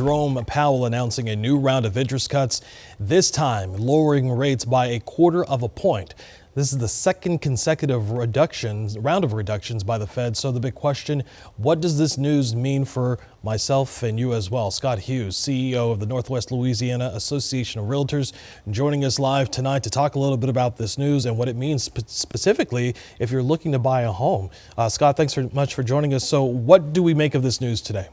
Jerome Powell announcing a new round of interest cuts, this time lowering rates by a quarter of a point. This is the second consecutive round of reductions by the Fed. So the big question, what does this news mean for myself and you as well? Scott Hughes, CEO of the Northwest Louisiana Association of Realtors, joining us live tonight to talk a little bit about this news and what it means specifically if you're looking to buy a home. Scott, thanks very much for joining us. So what do we make of this news today?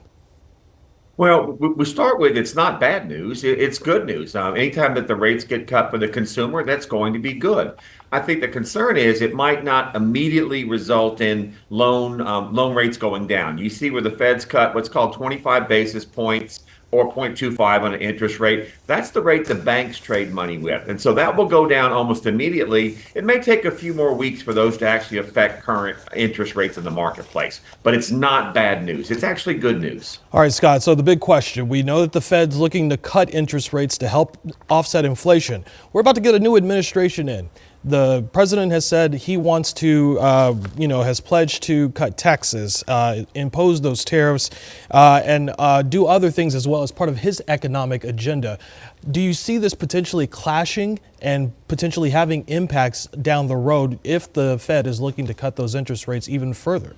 Well, we start with it's not bad news. It's good news. Anytime that the rates get cut for the consumer, that's going to be good. I think the concern is it might not immediately result in loan rates going down. You see where the Fed's cut what's called 25 basis points or 0.25 on an interest rate. That's the rate the banks trade money with. And so that will go down almost immediately. It may take a few more weeks for those to actually affect current interest rates in the marketplace, but it's not bad news. It's actually good news. All right, Scott, so the big question, we know that the Fed's looking to cut interest rates to help offset inflation. We're about to get a new administration in. The president has said he wants to, has pledged to cut taxes, impose those tariffs, and do other things as well as part of his economic agenda. Do you see this potentially clashing and potentially having impacts down the road if the Fed is looking to cut those interest rates even further?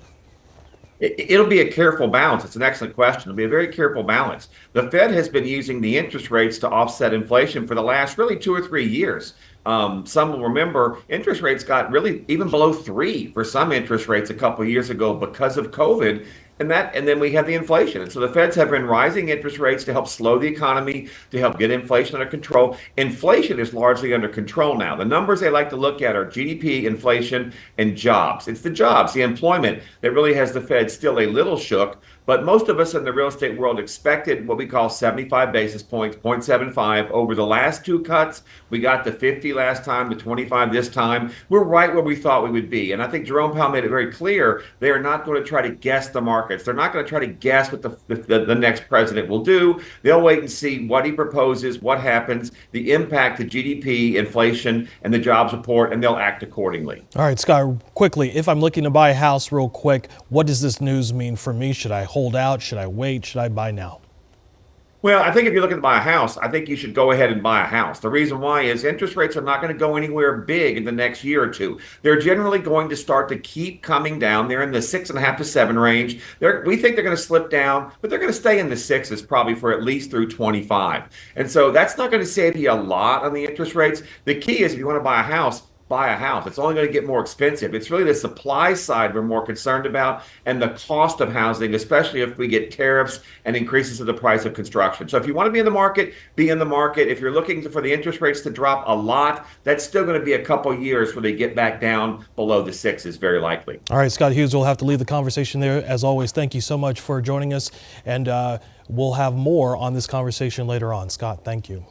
It'll be a careful balance. It's an excellent question. It'll be a very careful balance. The Fed has been using the interest rates to offset inflation for the last really 2 or 3 years. Some will remember interest rates got really even below 3 for some interest rates a couple of years ago because of COVID. And then we had the inflation. And so the Feds have been rising interest rates to help slow the economy, to help get inflation under control. Inflation is largely under control now. The numbers they like to look at are GDP, inflation, and jobs. It's the jobs, the employment that really has the Fed still a little shook. But most of us in the real estate world expected what we call 75 basis points, 0.75 over the last 2 cuts. We got to 50 last time, to 25 this time. We're right where we thought we would be. And I think Jerome Powell made it very clear they are not going to try to guess the markets. They're not going to try to guess what the next president will do. They'll wait and see what he proposes, what happens, the impact to GDP, inflation, and the jobs report, and they'll act accordingly. All right, Scott, quickly, if I'm looking to buy a house real quick, what does this news mean for me? Should I hold out? Should I wait? Should I buy now? Well, I think if you're looking to buy a house, I think you should go ahead and buy a house. The reason why is interest rates are not going to go anywhere big in the next year or two. They're generally going to start to keep coming down. They're in the 6.5 to 7 range. We think they're going to slip down, but they're going to stay in the 6s probably for at least through 25. And so that's not going to save you a lot on the interest rates. The key is if you want to buy a house, buy a house. It's only going to get more expensive. It's really the supply side we're more concerned about and the cost of housing, especially if we get tariffs and increases of the price of construction. So if you want to be in the market, be in the market. If you're looking for the interest rates to drop a lot, that's still going to be a couple years where they get back down below the 6s, very likely. All right, Scott Hughes, we'll have to leave the conversation there. As always, thank you so much for joining us, and we'll have more on this conversation later on. Scott, thank you.